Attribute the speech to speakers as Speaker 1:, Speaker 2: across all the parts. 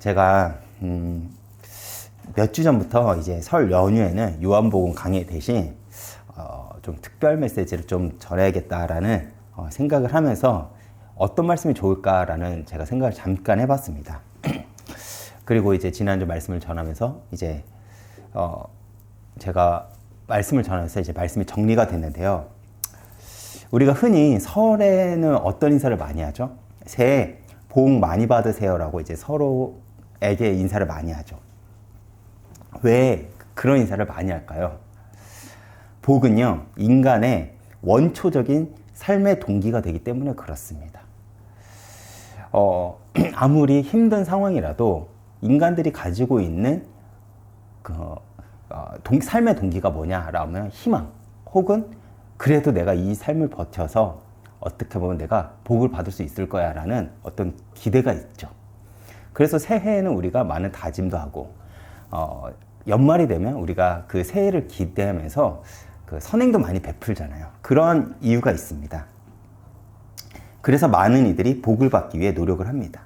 Speaker 1: 제가 몇 주 전부터 이제 설 연휴에는 요한복음 강의 대신 좀 특별 메시지를 좀 전해야겠다라는 생각을 하면서 어떤 말씀이 좋을까라는 제가 생각을 잠깐 해봤습니다. 그리고 이제 지난주 말씀을 전하면서 이제 제가 말씀을 전하면서 이제 말씀이 정리가 됐는데요. 우리가 흔히 설에는 어떤 인사를 많이 하죠? 새해 복 많이 받으세요라고 이제 서로에게 인사를 많이 하죠. 왜 그런 인사를 많이 할까요? 복은요, 인간의 원초적인 삶의 동기가 되기 때문에 그렇습니다. 아무리 힘든 상황이라도 인간들이 가지고 있는 삶의 동기가 뭐냐라면 희망, 혹은 그래도 내가 이 삶을 버텨서 어떻게 보면 내가 복을 받을 수 있을 거야 라는 어떤 기대가 있죠. 그래서 새해에는 우리가 많은 다짐도 하고 연말이 되면 우리가 그 새해를 기대하면서 그 선행도 많이 베풀잖아요. 그런 이유가 있습니다. 그래서 많은 이들이 복을 받기 위해 노력을 합니다.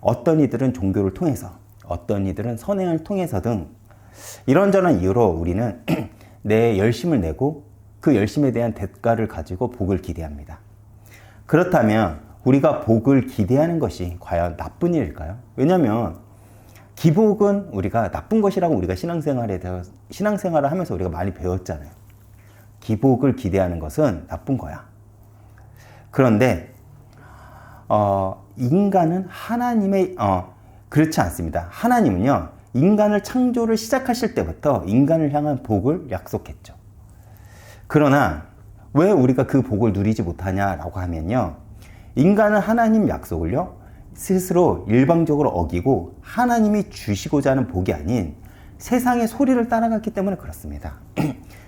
Speaker 1: 어떤 이들은 종교를 통해서, 어떤 이들은 선행을 통해서 등 이런저런 이유로 우리는 내 열심을 내고 그 열심에 대한 대가를 가지고 복을 기대합니다. 그렇다면 우리가 복을 기대하는 것이 과연 나쁜 일일까요? 왜냐하면 기복은 우리가 나쁜 것이라고 우리가 신앙생활을 하면서 우리가 많이 배웠잖아요. 기복을 기대하는 것은 나쁜 거야. 그런데 인간은 그렇지 않습니다. 하나님은요, 인간을 창조를 시작하실 때부터 인간을 향한 복을 약속했죠. 그러나 왜 우리가 그 복을 누리지 못하냐라고 하면요, 인간은 하나님 약속을요 스스로 일방적으로 어기고 하나님이 주시고자 하는 복이 아닌 세상의 소리를 따라갔기 때문에 그렇습니다.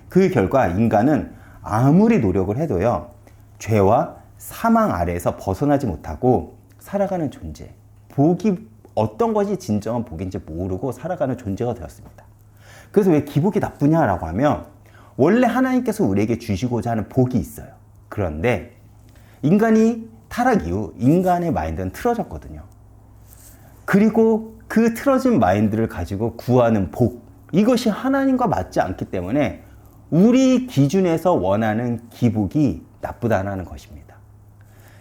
Speaker 1: 그 결과 인간은 아무리 노력을 해도요, 죄와 사망 아래에서 벗어나지 못하고 살아가는 존재, 복이 어떤 것이 진정한 복인지 모르고 살아가는 존재가 되었습니다. 그래서 왜 기복이 나쁘냐라고 하면 원래 하나님께서 우리에게 주시고자 하는 복이 있어요. 그런데 인간이 타락 이후 인간의 마인드는 틀어졌거든요. 그리고 그 틀어진 마인드를 가지고 구하는 복, 이것이 하나님과 맞지 않기 때문에 우리 기준에서 원하는 기복이 나쁘다는 것입니다.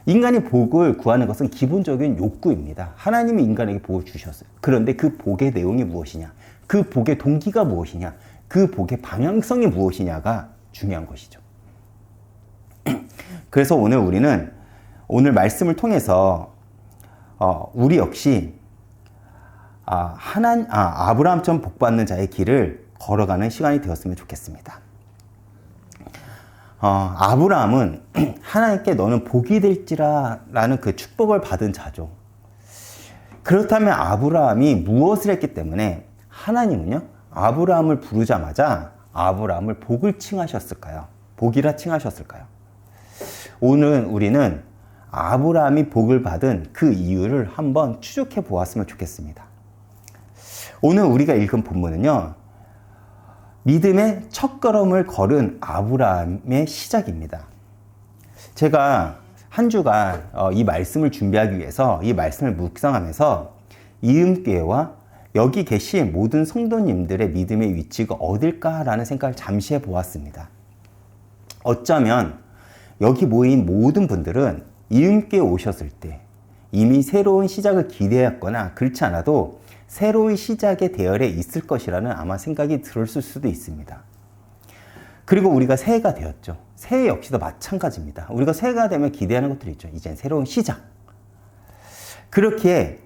Speaker 1: 인간이 복을 구하는 것은 기본적인 욕구입니다. 하나님이 인간에게 복을 주셨어요. 그런데 그 복의 내용이 무엇이냐, 그 복의 동기가 무엇이냐, 그 복의 방향성이 무엇이냐가 중요한 것이죠. 그래서 우리는 오늘 말씀을 통해서 우리 역시 아브라함처럼 복받는 자의 길을 걸어가는 시간이 되었으면 좋겠습니다. 아브라함은 하나님께 너는 복이 될지라 라는 그 축복을 받은 자죠. 그렇다면 아브라함이 무엇을 했기 때문에 하나님은요, 아브라함을 부르자마자 아브라함을 복을 칭하셨을까요? 복이라 칭하셨을까요? 오늘 우리는 아브라함이 복을 받은 그 이유를 한번 추적해 보았으면 좋겠습니다. 오늘 우리가 읽은 본문은요, 믿음의 첫걸음을 걸은 아브라함의 시작입니다. 제가 한 주간 이 말씀을 준비하기 위해서 이 말씀을 묵상하면서 이음교회와 여기 계신 모든 성도님들의 믿음의 위치가 어딜까라는 생각을 잠시 해보았습니다. 어쩌면 여기 모인 모든 분들은 이음교회 오셨을 때 이미 새로운 시작을 기대했거나 그렇지 않아도 새로운 시작의 대열에 있을 것이라는 아마 생각이 들었을 수도 있습니다. 그리고 우리가 새해가 되었죠. 새해 역시도 마찬가지입니다. 우리가 새해가 되면 기대하는 것들이 있죠. 이젠 새로운 시작. 그렇기에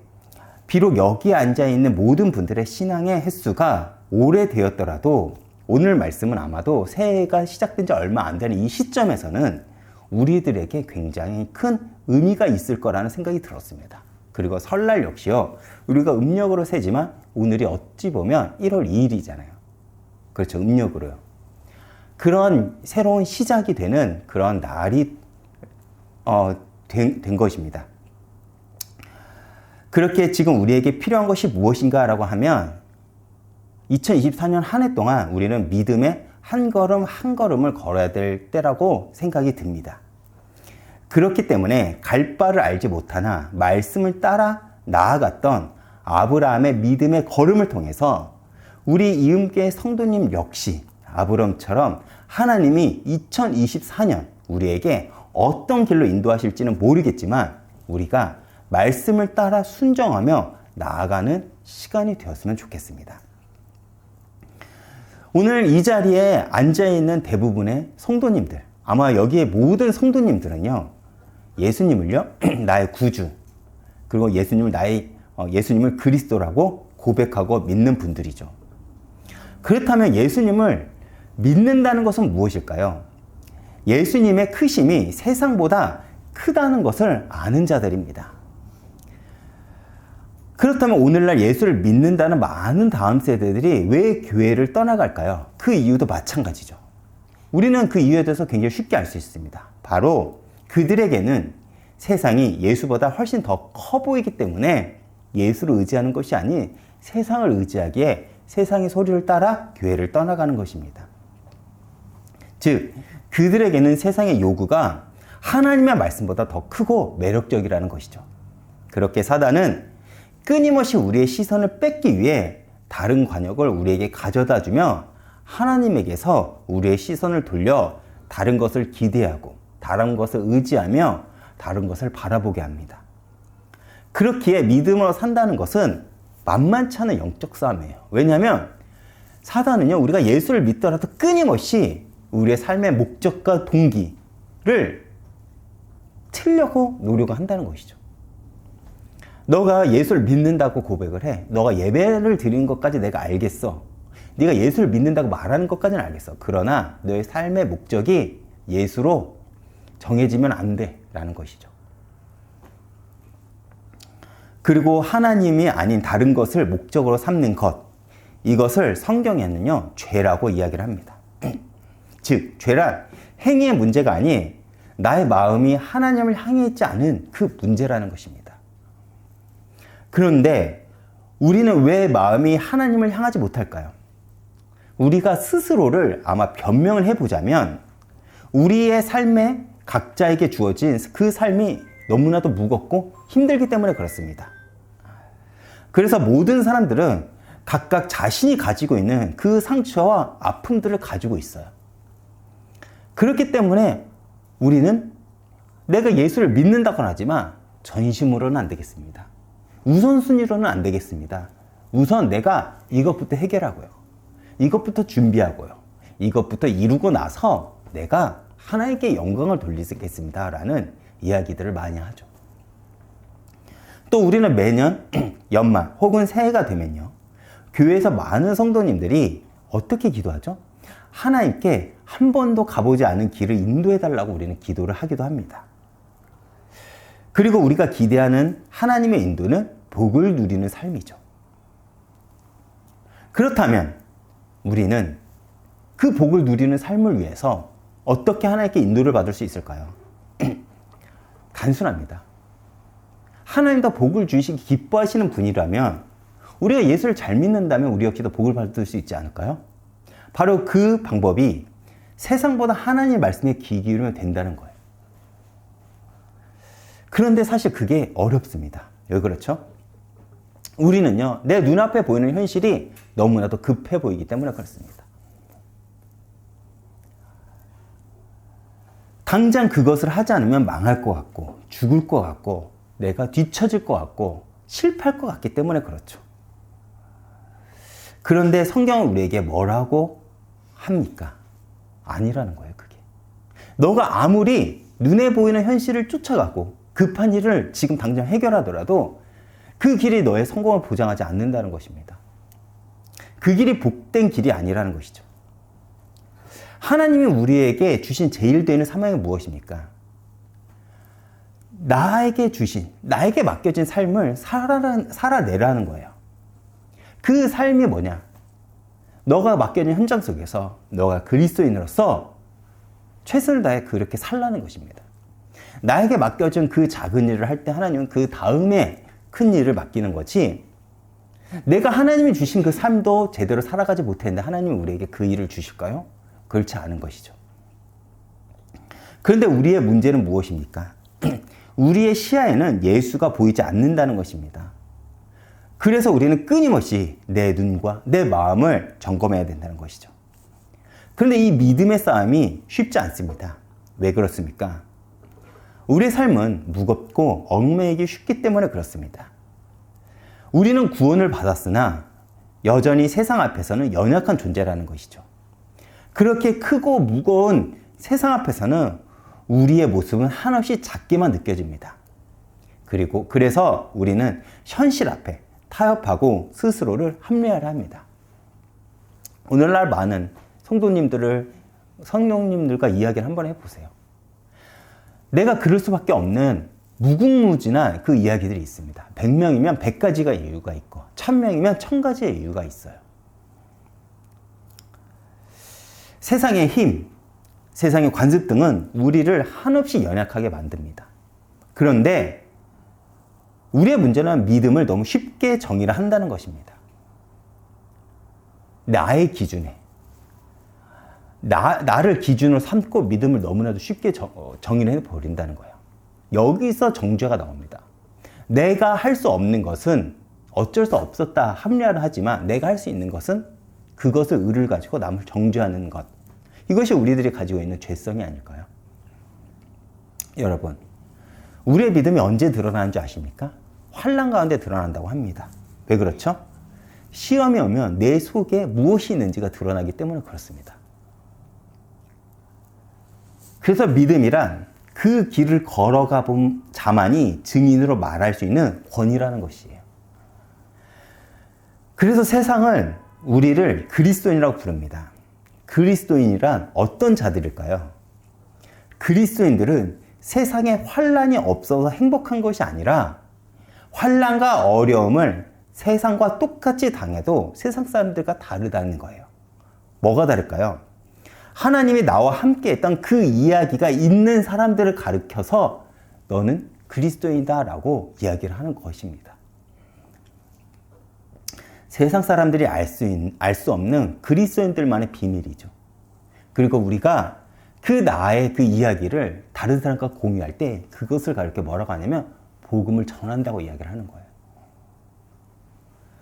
Speaker 1: 비록 여기에 앉아있는 모든 분들의 신앙의 횟수가 오래되었더라도 오늘 말씀은 아마도 새해가 시작된 지 얼마 안 되는 이 시점에서는 우리들에게 굉장히 큰 의미가 있을 거라는 생각이 들었습니다. 그리고 설날 역시요, 우리가 음력으로 세지만 오늘이 어찌 보면 1월 2일이잖아요. 그렇죠, 음력으로요. 그런 새로운 시작이 되는 그런 날이 된 것입니다. 그렇게 지금 우리에게 필요한 것이 무엇인가 라고 하면 2024년 한 해 동안 우리는 믿음의 한 걸음 한 걸음을 걸어야 될 때라고 생각이 듭니다. 그렇기 때문에 갈 바를 알지 못하나 말씀을 따라 나아갔던 아브라함의 믿음의 걸음을 통해서 우리 이음교회 성도님 역시 아브라함처럼 하나님이 2024년 우리에게 어떤 길로 인도하실지는 모르겠지만 우리가 말씀을 따라 순종하며 나아가는 시간이 되었으면 좋겠습니다. 오늘 이 자리에 앉아있는 대부분의 성도님들, 아마 여기에 모든 성도님들은요, 예수님을요, 나의 구주, 그리고 예수님을 그리스도라고 고백하고 믿는 분들이죠. 그렇다면 예수님을 믿는다는 것은 무엇일까요? 예수님의 크심이 세상보다 크다는 것을 아는 자들입니다. 그렇다면 오늘날 예수를 믿는다는 많은 다음 세대들이 왜 교회를 떠나갈까요? 그 이유도 마찬가지죠. 우리는 그 이유에 대해서 굉장히 쉽게 알 수 있습니다. 바로 그들에게는 세상이 예수보다 훨씬 더 커 보이기 때문에 예수를 의지하는 것이 아닌 세상을 의지하기에 세상의 소리를 따라 교회를 떠나가는 것입니다. 즉, 그들에게는 세상의 요구가 하나님의 말씀보다 더 크고 매력적이라는 것이죠. 그렇게 사단은 끊임없이 우리의 시선을 뺏기 위해 다른 관역을 우리에게 가져다 주며 하나님에게서 우리의 시선을 돌려 다른 것을 기대하고 다른 것을 의지하며 다른 것을 바라보게 합니다. 그렇기에 믿음으로 산다는 것은 만만치 않은 영적 싸움이에요. 왜냐하면 사단은요, 우리가 예수를 믿더라도 끊임없이 우리의 삶의 목적과 동기를 틀려고 노력을 한다는 것이죠. 너가 예수를 믿는다고 고백을 해. 너가 예배를 드리는 것까지 내가 알겠어. 네가 예수를 믿는다고 말하는 것까지는 알겠어. 그러나 너의 삶의 목적이 예수로 정해지면 안 돼 라는 것이죠. 그리고 하나님이 아닌 다른 것을 목적으로 삼는 것, 이것을 성경에는요, 죄라고 이야기를 합니다. 즉, 죄란 행위의 문제가 아닌 나의 마음이 하나님을 향해 있지 않은 그 문제라는 것입니다. 그런데 우리는 왜 마음이 하나님을 향하지 못할까요? 우리가 스스로를 아마 변명을 해보자면 우리의 삶에 각자에게 주어진 그 삶이 너무나도 무겁고 힘들기 때문에 그렇습니다. 그래서 모든 사람들은 각각 자신이 가지고 있는 그 상처와 아픔들을 가지고 있어요. 그렇기 때문에 우리는 내가 예수를 믿는다고는 하지만 전심으로는 안 되겠습니다. 우선순위로는 안 되겠습니다. 우선 내가 이것부터 해결하고요. 이것부터 준비하고요. 이것부터 이루고 나서 내가 하나님께 영광을 돌리겠습니다. 라는 이야기들을 많이 하죠. 또 우리는 매년 연말 혹은 새해가 되면요, 교회에서 많은 성도님들이 어떻게 기도하죠? 하나님께 한 번도 가보지 않은 길을 인도해달라고 우리는 기도를 하기도 합니다. 그리고 우리가 기대하는 하나님의 인도는 복을 누리는 삶이죠. 그렇다면 우리는 그 복을 누리는 삶을 위해서 어떻게 하나님께 인도를 받을 수 있을까요? 단순합니다. 하나님도 복을 주시기 기뻐하시는 분이라면 우리가 예수를 잘 믿는다면 우리 역시도 복을 받을 수 있지 않을까요? 바로 그 방법이 세상보다 하나님의 말씀에 귀 기울이면 된다는 거예요. 그런데 사실 그게 어렵습니다. 왜 그렇죠? 우리는요, 내 눈앞에 보이는 현실이 너무나도 급해 보이기 때문에 그렇습니다. 당장 그것을 하지 않으면 망할 것 같고 죽을 것 같고 내가 뒤처질 것 같고 실패할 것 같기 때문에 그렇죠. 그런데 성경은 우리에게 뭐라고 합니까? 아니라는 거예요, 그게. 너가 아무리 눈에 보이는 현실을 쫓아가고 급한 일을 지금 당장 해결하더라도 그 길이 너의 성공을 보장하지 않는다는 것입니다. 그 길이 복된 길이 아니라는 것이죠. 하나님이 우리에게 주신 제일 되는 사명이 무엇입니까? 나에게 맡겨진 삶을 살아내라는 거예요. 그 삶이 뭐냐? 너가 맡겨진 현장 속에서 너가 그리스도인으로서 최선을 다해 그렇게 살라는 것입니다. 나에게 맡겨진 그 작은 일을 할 때 하나님은 그 다음에 큰 일을 맡기는 거지, 내가 하나님이 주신 그 삶도 제대로 살아가지 못했는데 하나님이 우리에게 그 일을 주실까요? 그렇지 않은 것이죠. 그런데 우리의 문제는 무엇입니까? 우리의 시야에는 예수가 보이지 않는다는 것입니다. 그래서 우리는 끊임없이 내 눈과 내 마음을 점검해야 된다는 것이죠. 그런데 이 믿음의 싸움이 쉽지 않습니다. 왜 그렇습니까? 우리의 삶은 무겁고 얽매이기 쉽기 때문에 그렇습니다. 우리는 구원을 받았으나 여전히 세상 앞에서는 연약한 존재라는 것이죠. 그렇게 크고 무거운 세상 앞에서는 우리의 모습은 한없이 작게만 느껴집니다. 그래서 우리는 현실 앞에 타협하고 스스로를 합리화를 합니다. 오늘날 많은 성도님들과 이야기를 한번 해보세요. 내가 그럴 수밖에 없는 무궁무진한 그 이야기들이 있습니다. 100명이면 100가지가 이유가 있고 1000명이면 1000가지의 이유가 있어요. 세상의 힘, 세상의 관습 등은 우리를 한없이 연약하게 만듭니다. 그런데 우리의 문제는 믿음을 너무 쉽게 정의를 한다는 것입니다. 나의 기준에 나를 기준으로 삼고 믿음을 너무나도 쉽게 정의를 해버린다는 거예요. 여기서 정죄가 나옵니다. 내가 할 수 없는 것은 어쩔 수 없었다 합리화를 하지만 내가 할 수 있는 것은 그것을 의를 가지고 남을 정죄하는 것. 이것이 우리들이 가지고 있는 죄성이 아닐까요? 여러분, 우리의 믿음이 언제 드러나는 줄 아십니까? 환난 가운데 드러난다고 합니다. 왜 그렇죠? 시험이 오면 내 속에 무엇이 있는지가 드러나기 때문에 그렇습니다. 그래서 믿음이란 그 길을 걸어가 본 자만이 증인으로 말할 수 있는 권위라는 것이에요. 그래서 세상은 우리를 그리스도인이라고 부릅니다. 그리스도인이란 어떤 자들일까요? 그리스도인들은 세상에 환난이 없어서 행복한 것이 아니라 환난과 어려움을 세상과 똑같이 당해도 세상 사람들과 다르다는 거예요. 뭐가 다를까요? 하나님이 나와 함께 했던 그 이야기가 있는 사람들을 가르쳐서 너는 그리스도인이다라고 이야기를 하는 것입니다. 세상 사람들이 알 수 없는 그리스도인들만의 비밀이죠. 그리고 우리가 그 나의 그 이야기를 다른 사람과 공유할 때 그것을 가르쳐 뭐라고 하냐면 복음을 전한다고 이야기를 하는 거예요.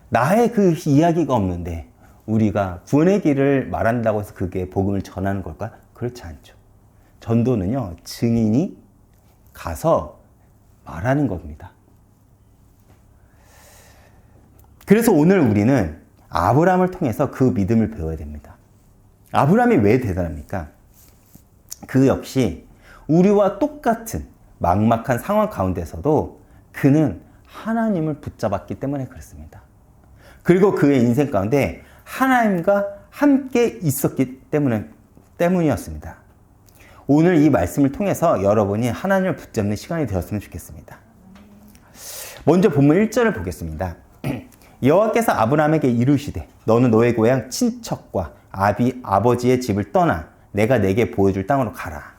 Speaker 1: 나의 그 이야기가 없는데 우리가 구원의 길을 말한다고 해서 그게 복음을 전하는 걸까? 그렇지 않죠. 전도는요, 증인이 가서 말하는 겁니다. 그래서 오늘 우리는 아브라함을 통해서 그 믿음을 배워야 됩니다. 아브라함이 왜 대단합니까? 그 역시 우리와 똑같은 막막한 상황 가운데서도 그는 하나님을 붙잡았기 때문에 그렇습니다. 그리고 그의 인생 가운데 하나님과 함께 있었기 때문이었습니다. 오늘 이 말씀을 통해서 여러분이 하나님을 붙잡는 시간이 되었으면 좋겠습니다. 먼저 본문 1절을 보겠습니다. 여호와께서 아브라함에게 이르시되 너는 너의 고향 친척과 아버지의 집을 떠나 내가 내게 보여줄 땅으로 가라.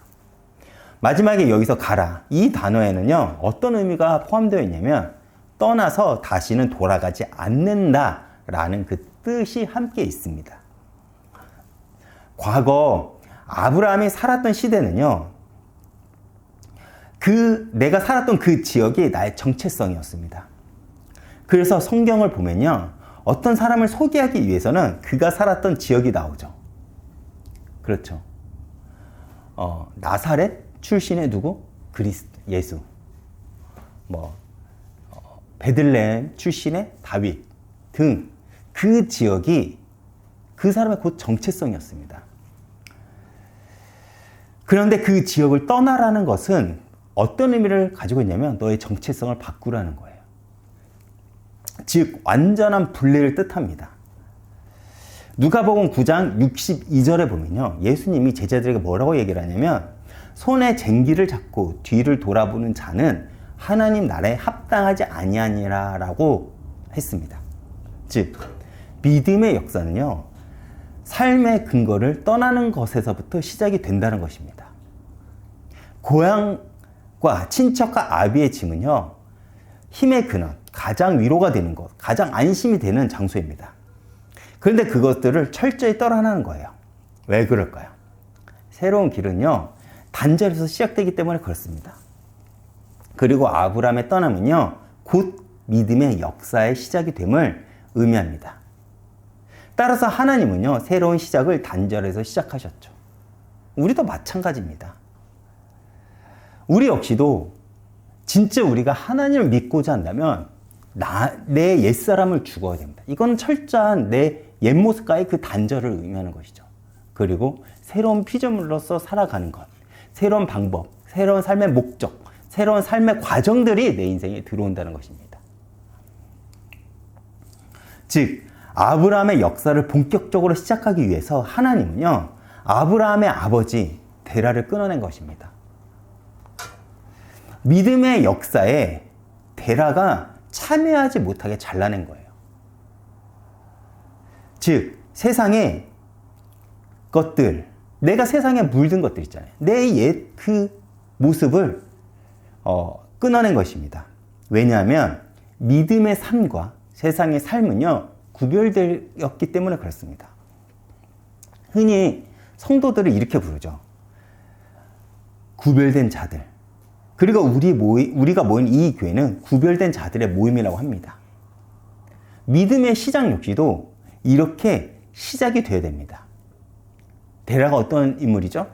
Speaker 1: 마지막에 여기서 가라. 이 단어에는요, 어떤 의미가 포함되어 있냐면 떠나서 다시는 돌아가지 않는다라는 그 뜻이 함께 있습니다. 과거 아브라함이 살았던 시대는요, 내가 살았던 그 지역이 나의 정체성이었습니다. 그래서 성경을 보면요, 어떤 사람을 소개하기 위해서는 그가 살았던 지역이 나오죠. 그렇죠. 나사렛 출신의 누구? 예수. 베들레헴 출신의 다윗 등 그 지역이 그 사람의 곧 정체성이었습니다. 그런데 그 지역을 떠나라는 것은 어떤 의미를 가지고 있냐면 너의 정체성을 바꾸라는 거예요. 즉 완전한 분리를 뜻합니다. 누가복음 9장 62절에 보면요, 예수님이 제자들에게 뭐라고 얘기를 하냐면 손에 쟁기를 잡고 뒤를 돌아보는 자는 하나님 나라에 합당하지 아니하니라라고 했습니다. 즉 믿음의 역사는요, 삶의 근거를 떠나는 것에서부터 시작이 된다는 것입니다. 고향과 친척과 아비의 짐은요, 힘의 근원, 가장 위로가 되는 것, 가장 안심이 되는 장소입니다. 그런데 그것들을 철저히 떠나는 거예요. 왜 그럴까요? 새로운 길은요, 단절에서 시작되기 때문에 그렇습니다. 그리고 아브라함의 떠남은요, 곧 믿음의 역사의 시작이 됨을 의미합니다. 따라서 하나님은요, 새로운 시작을 단절해서 시작하셨죠. 우리도 마찬가지입니다. 우리 역시도 진짜 우리가 하나님을 믿고자 한다면 내 옛사람을 죽어야 됩니다. 이건 철저한 내 옛모습과의 그 단절을 의미하는 것이죠. 그리고 새로운 피조물로서 살아가는 것, 새로운 방법, 새로운 삶의 목적, 새로운 삶의 과정들이 내 인생에 들어온다는 것입니다. 즉, 아브라함의 역사를 본격적으로 시작하기 위해서 하나님은요, 아브라함의 아버지 데라를 끊어낸 것입니다. 믿음의 역사에 데라가 참여하지 못하게 잘라낸 거예요. 즉, 세상의 것들, 내가 세상에 물든 것들 있잖아요. 내 옛 그 모습을 끊어낸 것입니다. 왜냐하면 믿음의 삶과 세상의 삶은요, 구별되었기 때문에 그렇습니다. 흔히 성도들을 이렇게 부르죠. 구별된 자들. 그리고 우리가 모인 이 교회는 구별된 자들의 모임이라고 합니다. 믿음의 시작 역시도 이렇게 시작이 되어야 됩니다. 데라가 어떤 인물이죠?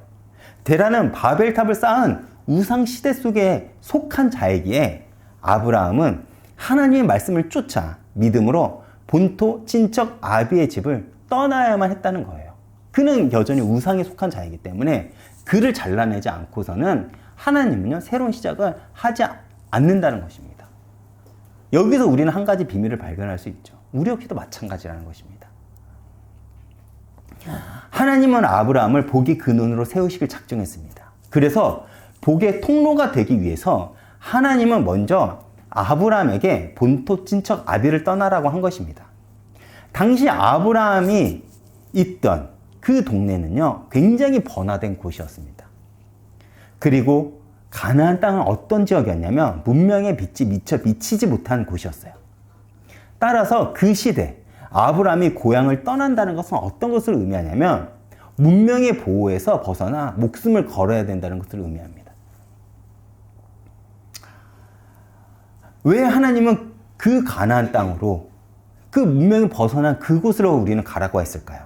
Speaker 1: 데라는 바벨탑을 쌓은 우상 시대 속에 속한 자이기에 아브라함은 하나님의 말씀을 쫓아 믿음으로 본토 친척 아비의 집을 떠나야만 했다는 거예요. 그는 여전히 우상에 속한 자이기 때문에 그를 잘라내지 않고서는 하나님은요, 새로운 시작을 하지 않는다는 것입니다. 여기서 우리는 한 가지 비밀을 발견할 수 있죠. 우리 역시도 마찬가지라는 것입니다. 하나님은 아브라함을 복의 근원으로 세우시길 작정했습니다. 그래서 복의 통로가 되기 위해서 하나님은 먼저 아브라함에게 본토 친척 아비를 떠나라고 한 것입니다. 당시 아브라함이 있던 그 동네는요, 굉장히 번화된 곳이었습니다. 그리고 가나안 땅은 어떤 지역이었냐면 문명의 빛이 미처 미치지 못한 곳이었어요. 따라서 그 시대 아브라함이 고향을 떠난다는 것은 어떤 것을 의미하냐면 문명의 보호에서 벗어나 목숨을 걸어야 된다는 것을 의미합니다. 왜 하나님은 그 가나안 땅으로, 그 문명이 벗어난 그곳으로 우리는 가라고 했을까요?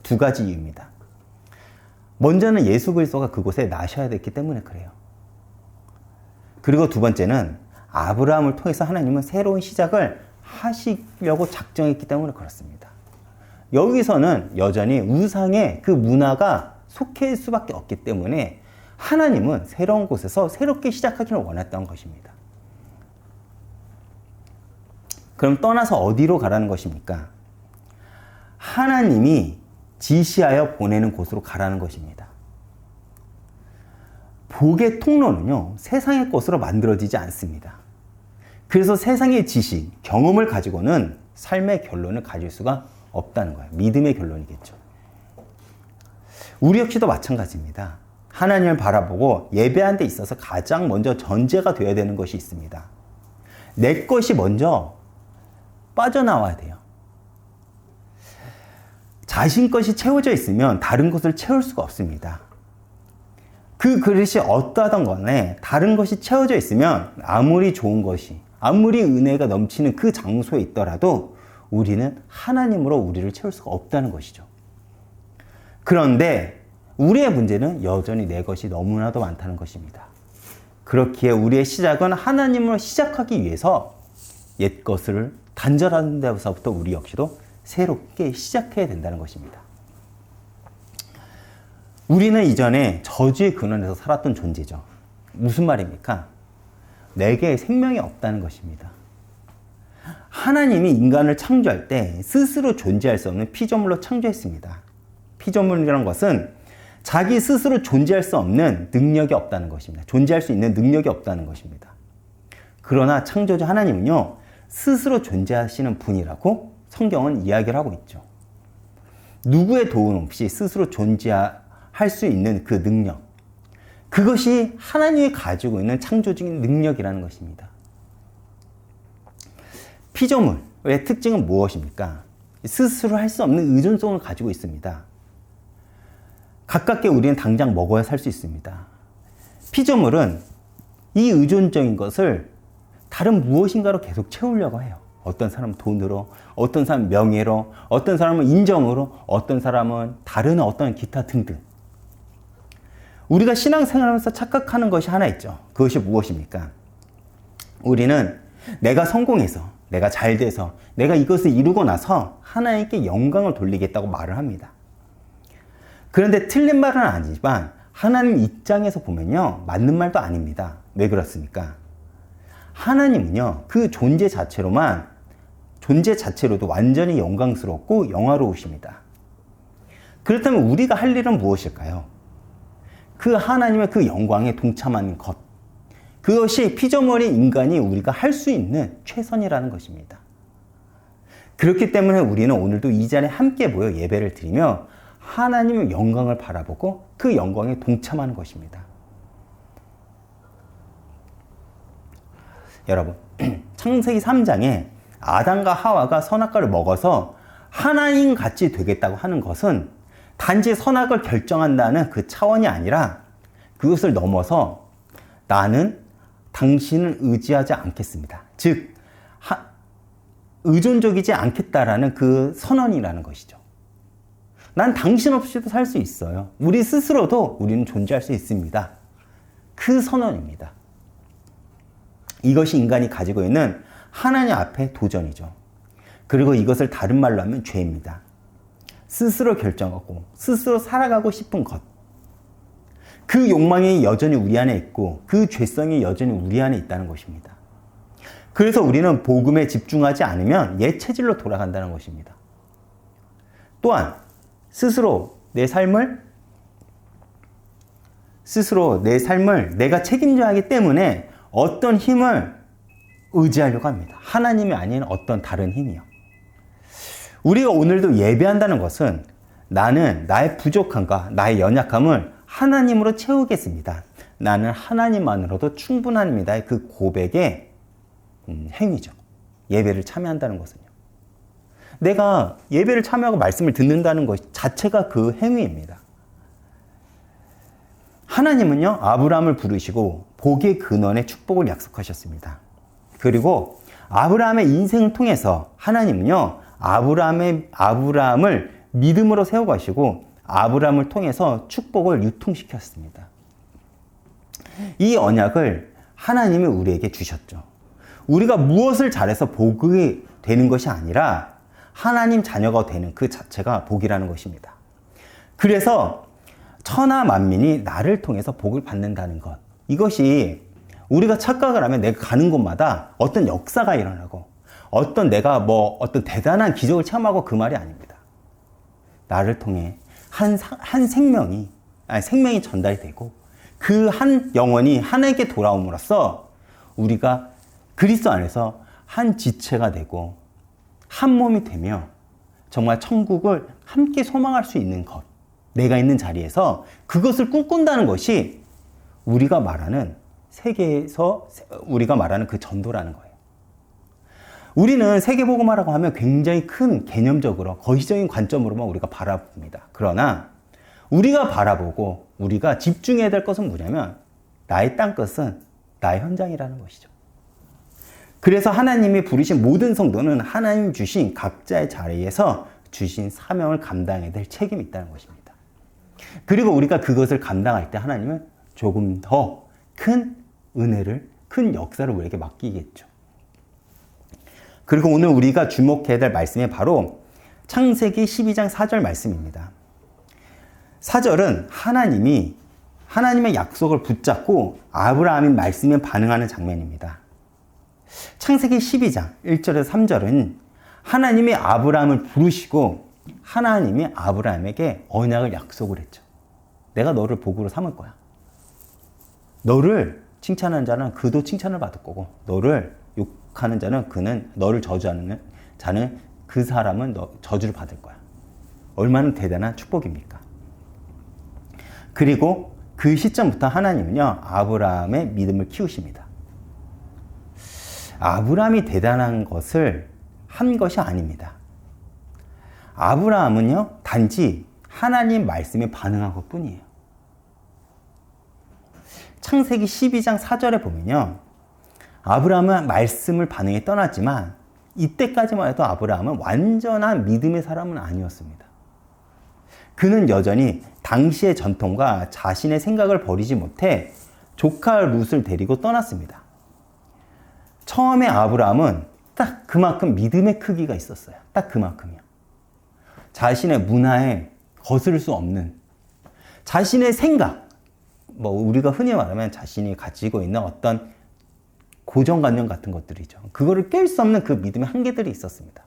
Speaker 1: 두 가지 이유입니다. 먼저는 예수 그리스도가 그곳에 나셔야 됐기 때문에 그래요. 그리고 두 번째는 아브라함을 통해서 하나님은 새로운 시작을 하시려고 작정했기 때문에 그렇습니다. 여기서는 여전히 우상의 그 문화가 속해 있을 수밖에 없기 때문에 하나님은 새로운 곳에서 새롭게 시작하기를 원했던 것입니다. 그럼 떠나서 어디로 가라는 것입니까? 하나님이 지시하여 보내는 곳으로 가라는 것입니다. 복의 통로는요, 세상의 것으로 만들어지지 않습니다. 그래서 세상의 지식, 경험을 가지고는 삶의 결론을 가질 수가 없다는 거예요. 믿음의 결론이겠죠. 우리 역시도 마찬가지입니다. 하나님을 바라보고 예배하는 데 있어서 가장 먼저 전제가 되어야 되는 것이 있습니다. 내 것이 먼저 빠져나와야 돼요. 자신 것이 채워져 있으면 다른 것을 채울 수가 없습니다. 그 그릇이 어떠하던 간에 다른 것이 채워져 있으면 아무리 좋은 것이, 아무리 은혜가 넘치는 그 장소에 있더라도 우리는 하나님으로 우리를 채울 수가 없다는 것이죠. 그런데 우리의 문제는 여전히 내 것이 너무나도 많다는 것입니다. 그렇기에 우리의 시작은 하나님으로 시작하기 위해서 옛 것을 단절하는 데서부터 우리 역시도 새롭게 시작해야 된다는 것입니다. 우리는 이전에 저주의 근원에서 살았던 존재죠. 무슨 말입니까? 내게 생명이 없다는 것입니다. 하나님이 인간을 창조할 때 스스로 존재할 수 없는 피조물로 창조했습니다. 피조물이라는 것은 자기 스스로 존재할 수 없는 능력이 없다는 것입니다. 존재할 수 있는 능력이 없다는 것입니다. 그러나 창조주 하나님은요, 스스로 존재하시는 분이라고 성경은 이야기를 하고 있죠. 누구의 도움 없이 스스로 존재할 수 있는 그 능력, 그것이 하나님이 가지고 있는 창조적인 능력이라는 것입니다. 피조물의 특징은 무엇입니까? 스스로 할 수 없는 의존성을 가지고 있습니다. 가깝게 우리는 당장 먹어야 살 수 있습니다. 피조물은 이 의존적인 것을 다른 무엇인가로 계속 채우려고 해요. 어떤 사람은 돈으로, 어떤 사람은 명예로, 어떤 사람은 인정으로, 어떤 사람은 다른 어떤 기타 등등. 우리가 신앙생활하면서 착각하는 것이 하나 있죠. 그것이 무엇입니까? 우리는 내가 성공해서, 내가 잘 돼서, 내가 이것을 이루고 나서 하나님께 영광을 돌리겠다고 말을 합니다. 그런데 틀린 말은 아니지만 하나님 입장에서 보면요, 맞는 말도 아닙니다. 왜 그렇습니까? 하나님은요, 그 존재 자체로도 완전히 영광스럽고 영화로우십니다. 그렇다면 우리가 할 일은 무엇일까요? 그 하나님의 그 영광에 동참하는 것. 그것이 피조물인 인간이 우리가 할 수 있는 최선이라는 것입니다. 그렇기 때문에 우리는 오늘도 이 자리에 함께 모여 예배를 드리며 하나님의 영광을 바라보고 그 영광에 동참하는 것입니다. 여러분, 창세기 3장에 아담과 하와가 선악과를 먹어서 하나님 같이 되겠다고 하는 것은 단지 선악을 결정한다는 그 차원이 아니라 그것을 넘어서 나는 당신을 의지하지 않겠습니다. 즉, 의존적이지 않겠다라는 그 선언이라는 것이죠. 난 당신 없이도 살 수 있어요. 우리 스스로도 우리는 존재할 수 있습니다. 그 선언입니다. 이것이 인간이 가지고 있는 하나님 앞에 도전이죠. 그리고 이것을 다른 말로 하면 죄입니다. 스스로 결정하고 스스로 살아가고 싶은 것. 그 욕망이 여전히 우리 안에 있고 그 죄성이 여전히 우리 안에 있다는 것입니다. 그래서 우리는 복음에 집중하지 않으면 옛 체질로 돌아간다는 것입니다. 또한 스스로 내 삶을 내가 책임져야 하기 때문에 어떤 힘을 의지하려고 합니다. 하나님이 아닌 어떤 다른 힘이요. 우리가 오늘도 예배한다는 것은 나는 나의 부족함과 나의 연약함을 하나님으로 채우겠습니다. 나는 하나님만으로도 충분합니다의 그 고백의 행위죠. 예배를 참여한다는 것은요. 내가 예배를 참여하고 말씀을 듣는다는 것 자체가 그 행위입니다. 하나님은요, 아브라함을 부르시고 복의 근원의 축복을 약속하셨습니다. 그리고 아브라함의 인생을 통해서 하나님은요, 아브라함을 믿음으로 세워가시고 아브라함을 통해서 축복을 유통시켰습니다. 이 언약을 하나님이 우리에게 주셨죠. 우리가 무엇을 잘해서 복이 되는 것이 아니라 하나님 자녀가 되는 그 자체가 복이라는 것입니다. 그래서 천하 만민이 나를 통해서 복을 받는다는 것. 이것이 우리가 착각을 하면 내가 가는 곳마다 어떤 역사가 일어나고 내가 어떤 대단한 기적을 체험하고 그 말이 아닙니다. 나를 통해 한 생명이 전달이 되고 그 한 영혼이 하나님께 돌아옴으로써 우리가 그리스도 안에서 한 지체가 되고 한 몸이 되며 정말 천국을 함께 소망할 수 있는 것. 내가 있는 자리에서 그것을 꿈꾼다는 것이 우리가 말하는 세계에서 우리가 말하는 그 전도라는 거예요. 우리는 세계복음화라고 하면 굉장히 큰 개념적으로 거시적인 관점으로만 우리가 바라봅니다. 그러나 우리가 바라보고 우리가 집중해야 될 것은 뭐냐면 나의 땅끝은 나의 현장이라는 것이죠. 그래서 하나님이 부르신 모든 성도는 하나님 주신 각자의 자리에서 주신 사명을 감당해야 될 책임이 있다는 것입니다. 그리고 우리가 그것을 감당할 때 하나님은 조금 더 큰 은혜를, 큰 역사를 우리에게 맡기겠죠. 그리고 오늘 우리가 주목해야 될 말씀이 바로 창세기 12장 4절 말씀입니다. 4절은 하나님의 약속을 붙잡고 아브라함의 말씀에 반응하는 장면입니다. 창세기 12장 1절에서 3절은 하나님이 아브라함을 부르시고 하나님이 아브라함에게 언약을 약속을 했죠. 내가 너를 복으로 삼을 거야. 너를 칭찬하는 자는 그도 칭찬을 받을 거고 너를 욕하는 자는 너를 저주하는 자는 그 사람은 저주를 받을 거야. 얼마나 대단한 축복입니까? 그리고 그 시점부터 하나님은요, 아브라함의 믿음을 키우십니다. 아브라함이 대단한 것을 한 것이 아닙니다. 아브라함은요, 단지 하나님 말씀에 반응한 것 뿐이에요. 창세기 12장 4절에 보면요, 아브라함은 말씀을 반응에 떠났지만 이때까지만 해도 아브라함은 완전한 믿음의 사람은 아니었습니다. 그는 여전히 당시의 전통과 자신의 생각을 버리지 못해 조카 룻을 데리고 떠났습니다. 처음에 아브라함은 딱 그만큼 믿음의 크기가 있었어요. 딱 그만큼이요. 자신의 문화에 거스를 수 없는 자신의 생각, 우리가 흔히 말하면 자신이 가지고 있는 어떤 고정관념 같은 것들이죠. 그거를 깰 수 없는 그 믿음의 한계들이 있었습니다.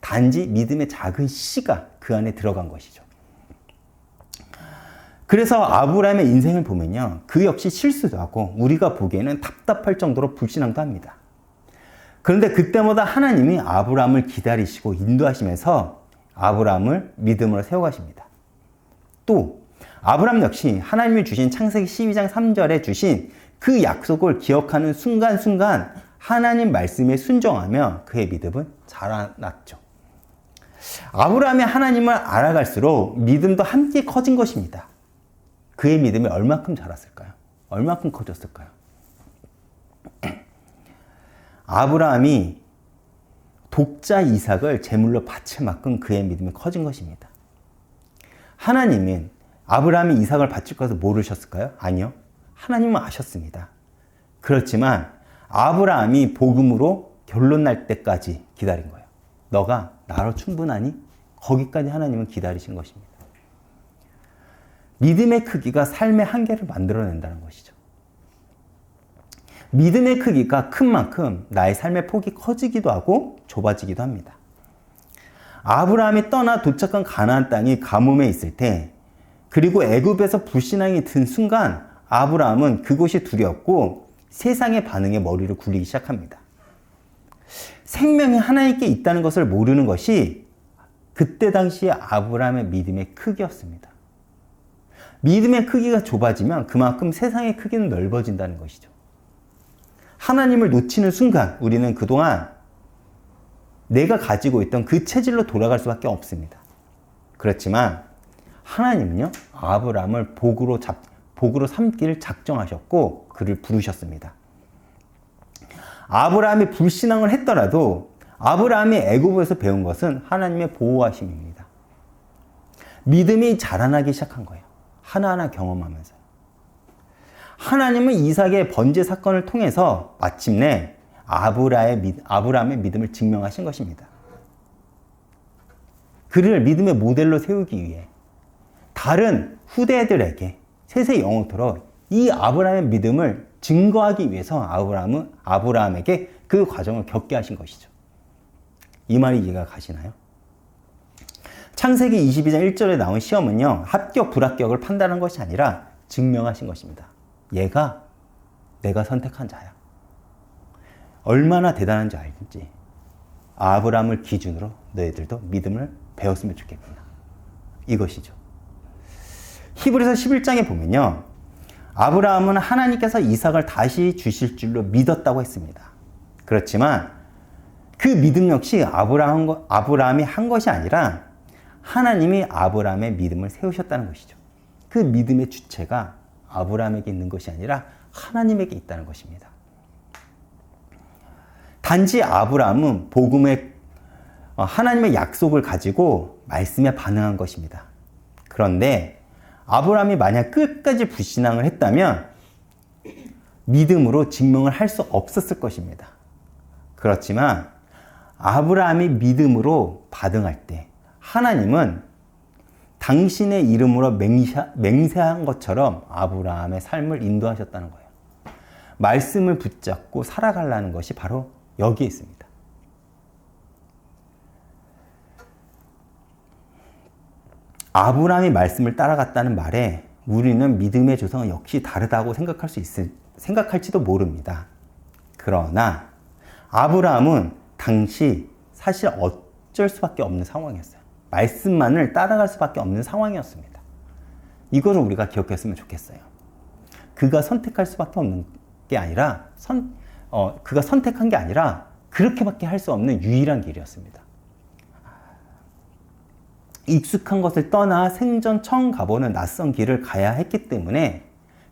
Speaker 1: 단지 믿음의 작은 씨가 그 안에 들어간 것이죠. 그래서 아브라함의 인생을 보면요, 그 역시 실수도 하고 우리가 보기에는 답답할 정도로 불신앙도 합니다. 그런데 그때마다 하나님이 아브라함을 기다리시고 인도하시면서 아브라함을 믿음으로 세워가십니다. 또 아브라함 역시 하나님이 주신 창세기 12장 3절에 주신 그 약속을 기억하는 순간순간 하나님 말씀에 순종하며 그의 믿음은 자라났죠. 아브라함이 하나님을 알아갈수록 믿음도 함께 커진 것입니다. 그의 믿음이 얼마큼 자랐을까요? 얼마큼 커졌을까요? 아브라함이 독자 이삭을 제물로 바칠 만큼 그의 믿음이 커진 것입니다. 하나님은 아브라함이 이삭을 바칠 것을 모르셨을까요? 아니요. 하나님은 아셨습니다. 그렇지만 아브라함이 복음으로 결론 날 때까지 기다린 거예요. 너가 나로 충분하니? 거기까지 하나님은 기다리신 것입니다. 믿음의 크기가 삶의 한계를 만들어낸다는 것이죠. 믿음의 크기가 큰 만큼 나의 삶의 폭이 커지기도 하고 좁아지기도 합니다. 아브라함이 떠나 도착한 가나안 땅이 가뭄에 있을 때, 그리고 애굽에서 불신앙이 든 순간 아브라함은 그곳이 두렵고 세상의 반응에 머리를 굴리기 시작합니다. 생명이 하나님께 있다는 것을 모르는 것이 그때 당시의 아브라함의 믿음의 크기였습니다. 믿음의 크기가 좁아지면 그만큼 세상의 크기는 넓어진다는 것이죠. 하나님을 놓치는 순간 우리는 그동안 내가 가지고 있던 그 체질로 돌아갈 수밖에 없습니다. 그렇지만 하나님은요, 아브라함을 복으로 삼기를 작정하셨고 그를 부르셨습니다. 아브라함이 불신앙을 했더라도 아브라함이 애굽에서 배운 것은 하나님의 보호하심입니다. 믿음이 자라나기 시작한 거예요. 하나하나 경험하면서. 하나님은 이삭의 번제 사건을 통해서 마침내 아브라함의 믿음을 증명하신 것입니다. 그를 믿음의 모델로 세우기 위해 다른 후대들에게 세세 영원토록 이 아브라함의 믿음을 증거하기 위해서 아브라함에게 그 과정을 겪게 하신 것이죠. 이 말이 이해가 가시나요? 창세기 22장 1절에 나온 시험은요, 합격, 불합격을 판단한 것이 아니라 증명하신 것입니다. 얘가 내가 선택한 자야. 얼마나 대단한지 알지? 아브라함을 기준으로 너희들도 믿음을 배웠으면 좋겠구나. 이것이죠. 히브리서 11장에 보면요, 아브라함은 하나님께서 이삭을 다시 주실 줄로 믿었다고 했습니다. 그렇지만 그 믿음 역시 아브라함이 한 것이 아니라 하나님이 아브라함의 믿음을 세우셨다는 것이죠. 그 믿음의 주체가 아브라함에게 있는 것이 아니라 하나님에게 있다는 것입니다. 단지 아브라함은 복음의 하나님의 약속을 가지고 말씀에 반응한 것입니다. 그런데 아브라함이 만약 끝까지 불신앙을 했다면 믿음으로 증명을 할 수 없었을 것입니다. 그렇지만 아브라함이 믿음으로 반응할 때 하나님은 당신의 이름으로 맹세한 것처럼 아브라함의 삶을 인도하셨다는 거예요. 말씀을 붙잡고 살아가려는 것이 바로 여기에 있습니다. 아브라함이 말씀을 따라갔다는 말에 우리는 믿음의 조성은 역시 다르다고 생각할지도 모릅니다. 그러나 아브라함은 당시 사실 어쩔 수밖에 없는 상황이었어요. 말씀만을 따라갈 수밖에 없는 상황이었습니다. 이거를 우리가 기억했으면 좋겠어요. 그가 선택할 수밖에 없는 게 아니라 그가 선택한 게 아니라 그렇게밖에 할 수 없는 유일한 길이었습니다. 익숙한 것을 떠나 생전 처음 가보는 낯선 길을 가야 했기 때문에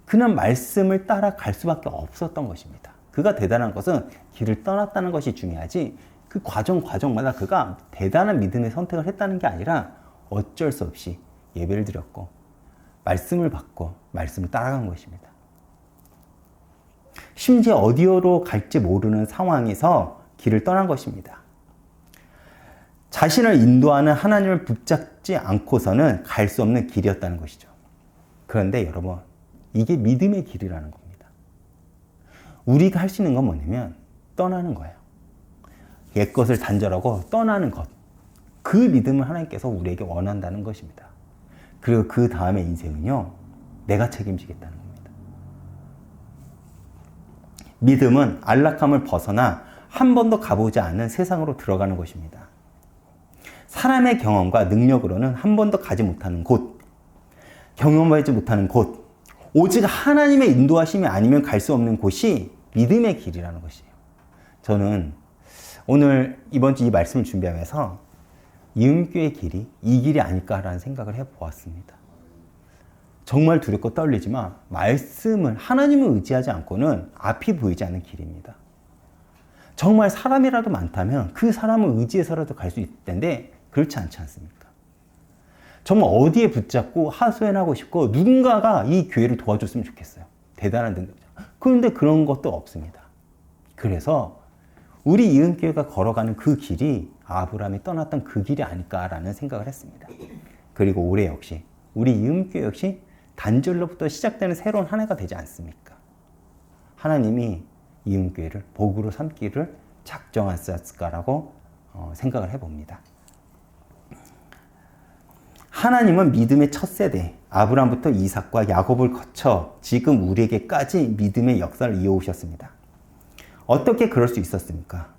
Speaker 1: 그는 말씀을 따라갈 수밖에 없었던 것입니다. 그가 대단한 것은 길을 떠났다는 것이 중요하지 그 과정마다 그가 대단한 믿음의 선택을 했다는 게 아니라 어쩔 수 없이 예배를 드렸고 말씀을 받고 말씀을 따라간 것입니다. 심지어 어디로 갈지 모르는 상황에서 길을 떠난 것입니다. 자신을 인도하는 하나님을 붙잡지 않고서는 갈 수 없는 길이었다는 것이죠. 그런데 여러분, 이게 믿음의 길이라는 겁니다. 우리가 할 수 있는 건 뭐냐면 떠나는 거예요. 옛것을 단절하고 떠나는 것. 그 믿음을 하나님께서 우리에게 원한다는 것입니다. 그리고 그 다음에 인생은요, 내가 책임지겠다는 겁니다. 믿음은 안락함을 벗어나 한 번도 가보지 않은 세상으로 들어가는 것입니다. 사람의 경험과 능력으로는 한 번도 가지 못하는 곳, 경험하지 못하는 곳, 오직 하나님의 인도하심이 아니면 갈 수 없는 곳이 믿음의 길이라는 것이에요. 저는 오늘 이번 주 이 말씀을 준비하면서 이음교의 길이 이 길이 아닐까라는 생각을 해보았습니다. 정말 두렵고 떨리지만 말씀을 하나님을 의지하지 않고는 앞이 보이지 않는 길입니다. 정말 사람이라도 많다면 그 사람을 의지해서라도 갈 수 있을 텐데 그렇지 않지 않습니까? 정말 어디에 붙잡고 하소연하고 싶고 누군가가 이 교회를 도와줬으면 좋겠어요. 대단한 능력자. 그런데 그런 것도 없습니다. 그래서 우리 이은교회가 걸어가는 그 길이 아브라함이 떠났던 그 길이 아닐까라는 생각을 했습니다. 그리고 올해 역시 우리 이은교회 역시 단절로부터 시작되는 새로운 한 해가 되지 않습니까? 하나님이 이은교회를 복으로 삼기를 작정하셨을까라고 생각을 해봅니다. 하나님은 믿음의 첫 세대 아브라함부터 이삭과 야곱을 거쳐 지금 우리에게까지 믿음의 역사를 이어오셨습니다. 어떻게 그럴 수 있었습니까?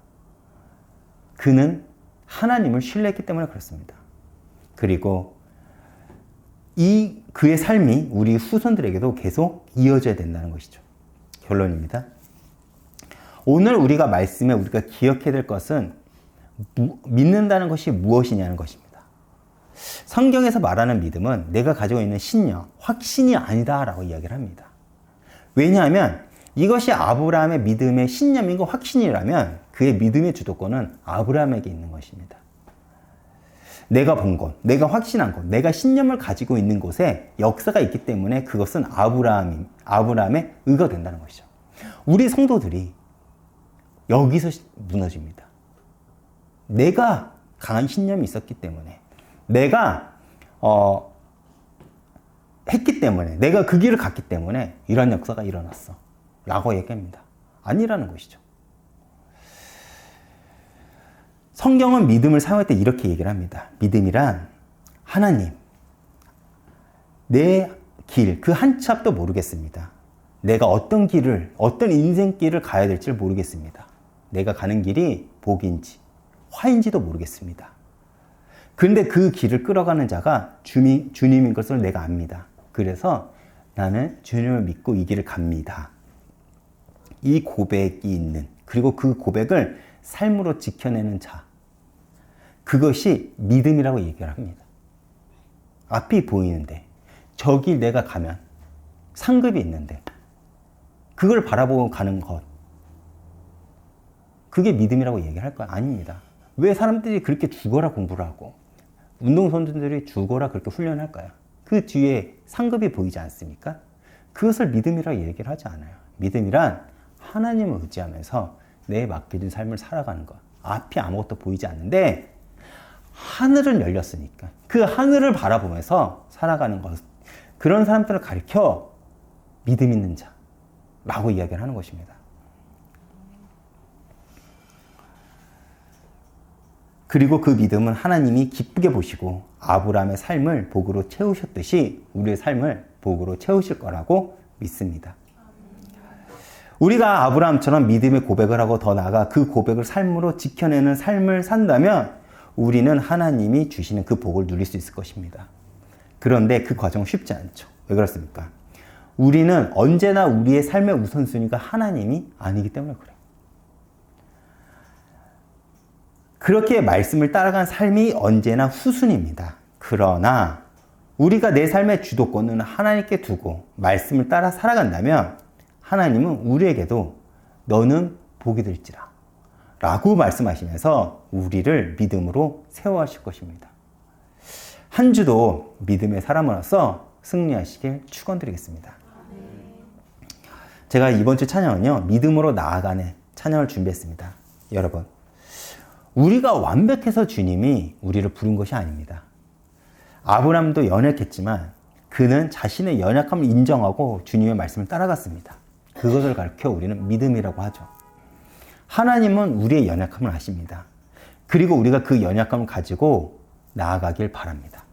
Speaker 1: 그는 하나님을 신뢰했기 때문에 그렇습니다. 그리고 그의 삶이 우리 후손들에게도 계속 이어져야 된다는 것이죠. 결론입니다. 오늘 우리가 말씀에 우리가 기억해야 될 것은 믿는다는 것이 무엇이냐는 것입니다. 성경에서 말하는 믿음은 내가 가지고 있는 신념, 확신이 아니다라고 이야기를 합니다. 왜냐하면 이것이 아브라함의 믿음의 신념이고 확신이라면 그의 믿음의 주도권은 아브라함에게 있는 것입니다. 내가 본 것, 내가 확신한 것, 내가 신념을 가지고 있는 곳에 역사가 있기 때문에 그것은 아브라함의 의가 된다는 것이죠. 우리 성도들이 여기서 무너집니다. 내가 강한 신념이 있었기 때문에 내가 했기 때문에 내가 그 길을 갔기 때문에 이런 역사가 일어났어 라고 얘기합니다. 아니라는 것이죠. 성경은 믿음을 사용할 때 이렇게 얘기를 합니다. 믿음이란 하나님, 내 길, 그 한 치 앞도 모르겠습니다. 내가 어떤 길을, 어떤 인생길을 가야 될지 모르겠습니다. 내가 가는 길이 복인지 화인지도 모르겠습니다. 그런데 그 길을 끌어가는 자가 주님인 것을 내가 압니다. 그래서 나는 주님을 믿고 이 길을 갑니다. 이 고백이 있는, 그리고 그 고백을 삶으로 지켜내는 자, 그것이 믿음이라고 얘기를 합니다. 앞이 보이는데 저 길 내가 가면 상급이 있는데 그걸 바라보고 가는 것, 그게 믿음이라고 얘기를 할까요? 아닙니다. 왜 사람들이 그렇게 죽어라 공부를 하고 운동선수들이 죽어라 그렇게 훈련할까요? 그 뒤에 상급이 보이지 않습니까? 그것을 믿음이라고 얘기를 하지 않아요. 믿음이란 하나님을 의지하면서 내 맡겨진 삶을 살아가는 것. 앞이 아무것도 보이지 않는데 하늘은 열렸으니까 그 하늘을 바라보면서 살아가는 것. 그런 사람들을 가리켜 믿음 있는 자라고 이야기를 하는 것입니다. 그리고 그 믿음은 하나님이 기쁘게 보시고 아브라함의 삶을 복으로 채우셨듯이 우리의 삶을 복으로 채우실 거라고 믿습니다. 우리가 아브라함처럼 믿음의 고백을 하고 더 나아가 그 고백을 삶으로 지켜내는 삶을 산다면 우리는 하나님이 주시는 그 복을 누릴 수 있을 것입니다. 그런데 그 과정은 쉽지 않죠. 왜 그렇습니까? 우리는 언제나 우리의 삶의 우선순위가 하나님이 아니기 때문에 그래요. 그렇게 말씀을 따라간 삶이 언제나 후순입니다. 그러나 우리가 내 삶의 주도권은 하나님께 두고 말씀을 따라 살아간다면 하나님은 우리에게도 너는 복이 될지라 라고 말씀하시면서 우리를 믿음으로 세워하실 것입니다. 한 주도 믿음의 사람으로서 승리하시길 축원드리겠습니다. 제가 이번 주 찬양은요, 믿음으로 나아가는 찬양을 준비했습니다. 여러분, 우리가 완벽해서 주님이 우리를 부른 것이 아닙니다. 아브라함도 연약했지만 그는 자신의 연약함을 인정하고 주님의 말씀을 따라갔습니다. 그것을 가르쳐 우리는 믿음이라고 하죠. 하나님은 우리의 연약함을 아십니다. 그리고 우리가 그 연약함을 가지고 나아가길 바랍니다.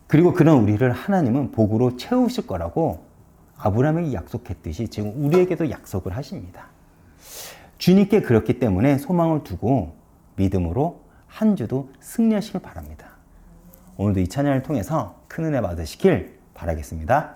Speaker 1: 그리고 그런 우리를 하나님은 복으로 채우실 거라고 아브라함에게 약속했듯이 지금 우리에게도 약속을 하십니다. 주님께 그렇기 때문에 소망을 두고 믿음으로 한 주도 승리하시길 바랍니다. 오늘도 이 찬양을 통해서 큰 은혜 받으시길 바라겠습니다.